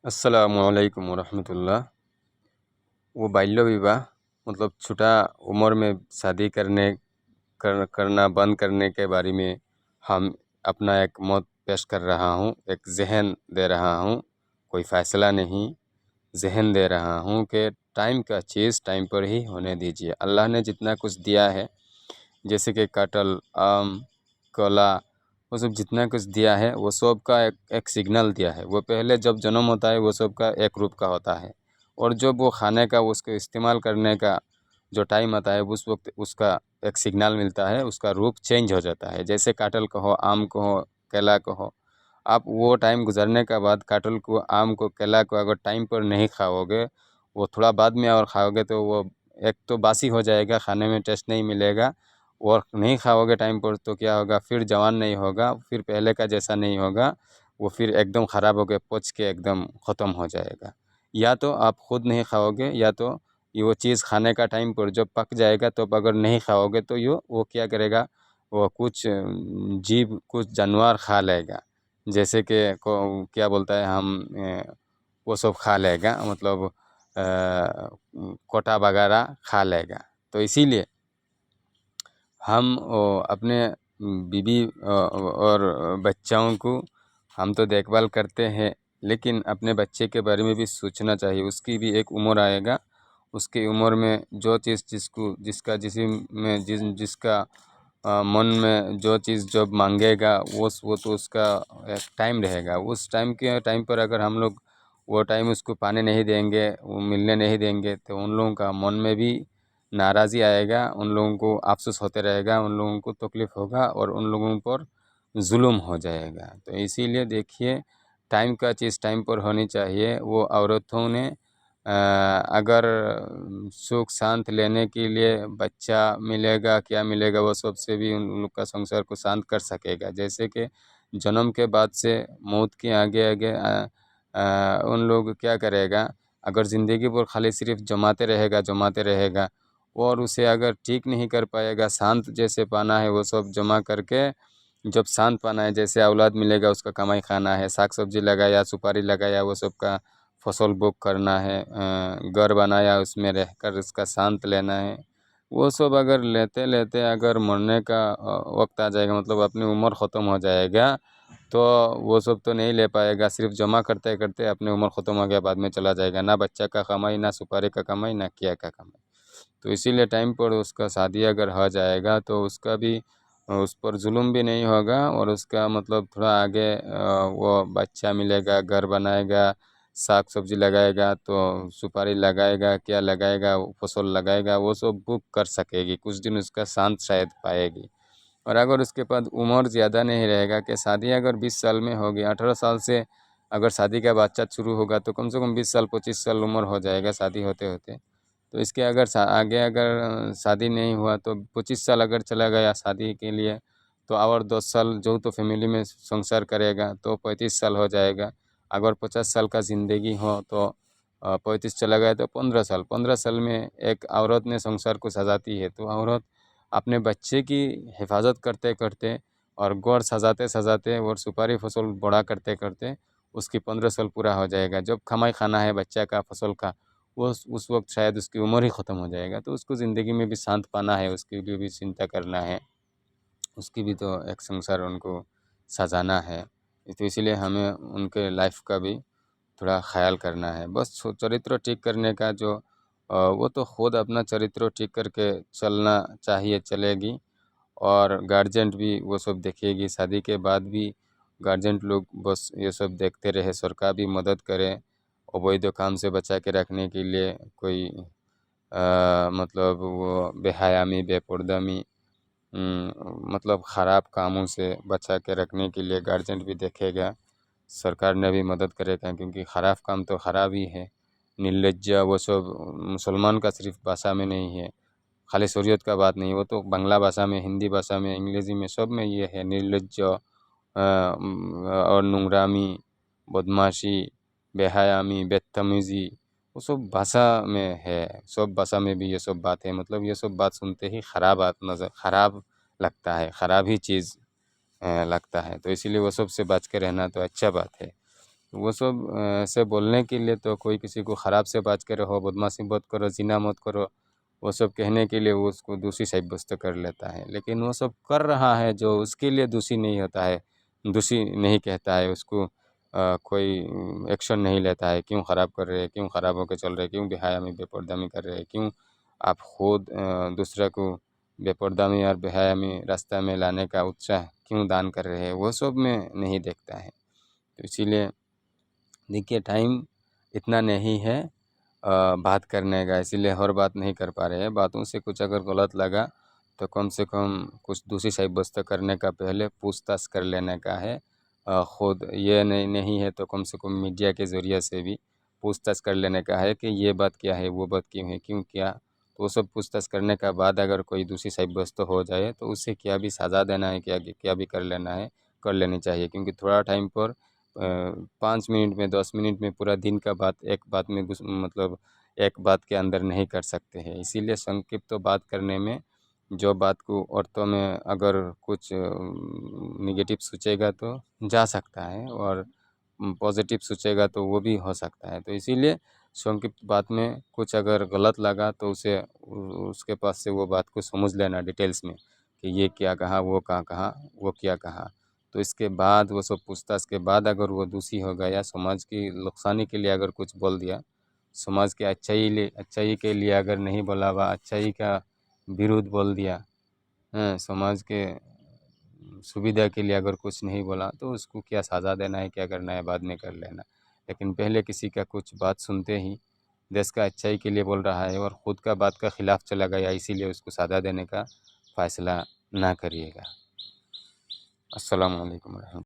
अस्सलामुअलैकुम वरहमतुल्लाह। वो बाल्य विवाह मतलब छोटा उम्र में शादी करना बंद करने के बारे में हम अपना एक मत पेश कर रहा हूँ, एक ज़हन दे रहा हूँ। कोई फ़ैसला नहीं, ज़हन दे रहा हूँ कि टाइम का चीज़ टाइम पर ही होने दीजिए। अल्लाह ने जितना कुछ दिया है, जैसे कि कटहल, आम, केला, वो सब जितना कुछ दिया है वो सब का एक सिग्नल दिया है। वो पहले जब जन्म होता है वो सब का एक रूप का होता है, और जब वो खाने का उसको इस्तेमाल करने का जो टाइम आता है उस वक्त उसका एक सिग्नल मिलता है, उसका रूप चेंज हो जाता है। जैसे कटहल कहो, आम कहो, केला कहो, आप वो टाइम गुजरने के बाद कटहल को, आम को, केला को अगर टाइम पर नहीं खाओगे, वो थोड़ा बाद में और खाओगे तो वो एक तो बासी हो जाएगा, खाने में टेस्ट नहीं मिलेगा। और नहीं खाओगे टाइम पर तो क्या होगा, फिर जवान नहीं होगा, फिर पहले का जैसा नहीं होगा, वो फिर एकदम ख़राब हो के पच के एकदम ख़त्म हो जाएगा। या तो आप खुद नहीं खाओगे, या तो ये वो चीज़ खाने का टाइम पर जब पक जाएगा तो अगर नहीं खाओगे तो यो वो क्या करेगा, वो कुछ जीव, कुछ जानवर खा लेगा। जैसे कि क्या बोलता है हम, वो सब खा लेगा, मतलब कोटा वगैरह खा लेगा। तो इसीलिए हम अपने बीवी और बच्चों को हम तो देखभाल करते हैं, लेकिन अपने बच्चे के बारे में भी सोचना चाहिए। उसकी भी एक उम्र आएगा, उसकी उम्र में जो चीज़ जिसको जिसका जिस्म में जिसका मन में जो चीज़ जब मांगेगा वो तो उसका एक टाइम रहेगा। उस टाइम पर अगर हम लोग वो टाइम उसको पाने नहीं देंगे, वो मिलने नहीं देंगे, तो उन लोगों का मन में भी नाराज़ी आएगा, उन लोगों को अफ़सोस होते रहेगा, उन लोगों को तकलीफ़ होगा और उन लोगों पर जुल्म हो जाएगा। तो इसीलिए देखिए, टाइम का चीज़ टाइम पर होनी चाहिए। वो औरतों ने अगर सुख शांत लेने के लिए बच्चा मिलेगा, क्या मिलेगा, वो सबसे भी उन लोग का संसार को शांत कर सकेगा। जैसे कि जन्म के बाद से मौत के आगे आगे उन लोग क्या करेगा, अगर ज़िंदगी भर खाली सिर्फ जमाते रहेगा, और उसे अगर ठीक नहीं कर पाएगा, शांत जैसे पाना है वो सब जमा करके जब शांत पाना है, जैसे औलाद मिलेगा उसका कमाई खाना है, साग सब्जी लगाया, सुपारी लगाया, वो सब का फसल बुक करना है, घर बनाया, उसमें रहकर उसका शांत लेना है, वो सब अगर लेते लेते अगर मरने का वक्त आ जाएगा, मतलब अपनी उम्र ख़त्म हो जाएगा, तो वो सब तो नहीं ले पाएगा। सिर्फ जमा करते करते अपनी उम्र ख़त्म हो गया, बाद में चला जाएगा। ना बच्चा का कमाई, ना सुपारी का कमाई, ना किया का कमाई। तो इसीलिए टाइम पर उसका शादी अगर हो जाएगा तो उसका भी उस पर जुल्म भी नहीं होगा, और उसका मतलब थोड़ा आगे वो बच्चा मिलेगा, घर बनाएगा, साग सब्जी लगाएगा, तो सुपारी लगाएगा, क्या लगाएगा, फसल लगाएगा, वो सब बुक कर सकेगी। कुछ दिन उसका शांत शायद पाएगी। और अगर उसके पास उम्र ज़्यादा नहीं रहेगा, कि शादी अगर 20 साल में होगी, 18 साल से अगर शादी का बातचीत शुरू होगा तो कम से कम 20 साल 25 साल उम्र हो जाएगा शादी होते होते। तो इसके अगर आगे अगर शादी नहीं हुआ तो 25 साल अगर चला गया शादी के लिए, तो और 10 साल जो तो फैमिली में संसार करेगा तो 35 साल हो जाएगा। अगर 50 साल का ज़िंदगी हो तो 35 चला गया तो 15 साल में एक औरत ने संसार को सजाती है। तो औरत अपने बच्चे की हिफाजत करते करते और गौर सजाते सजाते और सुपारी फसल बड़ा करते करते उसकी 15 साल पूरा हो जाएगा। जब कमाई खाना है बच्चा का, फसल का, वो उस वक्त शायद उसकी उम्र ही ख़त्म हो जाएगा। तो उसको ज़िंदगी में भी शांत पाना है, उसके लिए भी चिंता करना है, उसकी भी तो एक संसार उनको सजाना है। तो इसीलिए हमें उनके लाइफ का भी थोड़ा ख्याल करना है। बस चरित्र ठीक करने का जो वो तो खुद अपना चरित्र ठीक करके चलना चाहिए, चलेगी। और गार्जियन भी वो सब देखेगी। शादी के बाद भी गार्जियन लोग बस ये सब देखते रहे, सरकार भी मदद करे अवैध काम से बचा के रखने के लिए। कोई मतलब वो बेहयामी, बेपर्दगी, मतलब ख़राब कामों से बचा के रखने के लिए गार्जियन भी देखेगा, सरकार ने भी मदद करेगा। क्योंकि ख़राब काम तो ख़राब ही है, निर्लज्ज, वो सब मुसलमान का सिर्फ भाषा में नहीं है, खाली शरीयत का बात नहीं, वो तो बांग्ला भाषा में, हिंदी भाषा में, अंग्रेज़ी में, सब में ये है। निर्लज्ज और नूंगरामी, बदमाशी, बेहयामी, बदतमीज़ी, वो सब भाषा में है। सब भाषा में भी ये सब बात है। मतलब ये सब बात सुनते ही ख़राब बात नज़र, ख़राब लगता है, ख़राब ही चीज़ लगता है। तो इसीलिए वो सब से बच के रहना तो अच्छा बात है। वो सब से बोलने के लिए तो कोई किसी को ख़राब से बात करे, हो बदमाशी मत करो, ज़िना मत करो, वो सब कहने के लिए वो उसको दोषी साब्यस्त कर लेता है। लेकिन वो सब कर रहा है जो उसके लिए दोषी नहीं होता है, दोषी नहीं कहता है उसको, कोई एक्शन नहीं लेता है, क्यों ख़राब कर रहे हैं, क्यों ख़राब होकर चल रहे हैं, क्यों बेहयामी बेपर्दामी कर रहे हैं, क्यों आप खुद दूसरे को बेपर्दामी और बेहयामी रास्ता में लाने का उत्साह क्यों दान कर रहे हैं, वो सब में नहीं देखता है। तो इसीलिए देखिए टाइम इतना नहीं है बात करने का, इसीलिए हर बात नहीं कर पा रहे हैं। बातों से कुछ अगर गलत लगा तो कम से कम कुछ दूसरी साब्यस्त करने का पहले पूछताछ कर लेने का है। ख़ुद ये नहीं है तो कम से कम मीडिया के ज़रिए से भी पूछताछ कर लेने का है कि ये बात क्या है, वो बात क्यों है, क्यों क्या। तो वो सब पूछताछ करने का बाद अगर कोई दूसरी साब्यस्त हो जाए तो उसे क्या भी सज़ा देना है, क्या क्या भी कर लेना है, कर लेनी चाहिए। क्योंकि थोड़ा टाइम पर 5 मिनट में, 10 मिनट में पूरा दिन का बात एक बात में मतलब एक बात के अंदर नहीं कर सकते हैं। इसीलिए संक्षिप्त तो बात करने में जो बात को औरतों में अगर कुछ नेगेटिव सोचेगा तो जा सकता है, और पॉजिटिव सोचेगा तो वो भी हो सकता है। तो इसीलिए संक्षिप्त बात में कुछ अगर गलत लगा तो उसे उसके पास से वो बात को समझ लेना डिटेल्स में कि ये क्या कहा, वो कहाँ कहा, वो क्या कहा। तो इसके बाद वो सब पूछताछ के बाद अगर वो दोषी हो गया, समाज की नुकसानी के लिए अगर कुछ बोल दिया, समाज के अच्छाई के लिए अगर नहीं बोला, हुआ अच्छाई का विरुद्ध बोल दिया, हाँ, समाज के सुविधा के लिए अगर कुछ नहीं बोला तो उसको क्या सज़ा देना है, क्या करना है बाद में कर लेना। लेकिन पहले किसी का कुछ बात सुनते ही देश का अच्छाई के लिए बोल रहा है और ख़ुद का बात का ख़िलाफ़ चला गया, इसीलिए उसको सज़ा देने का फ़ैसला ना करिएगा। अस्सलाम वालेकुम।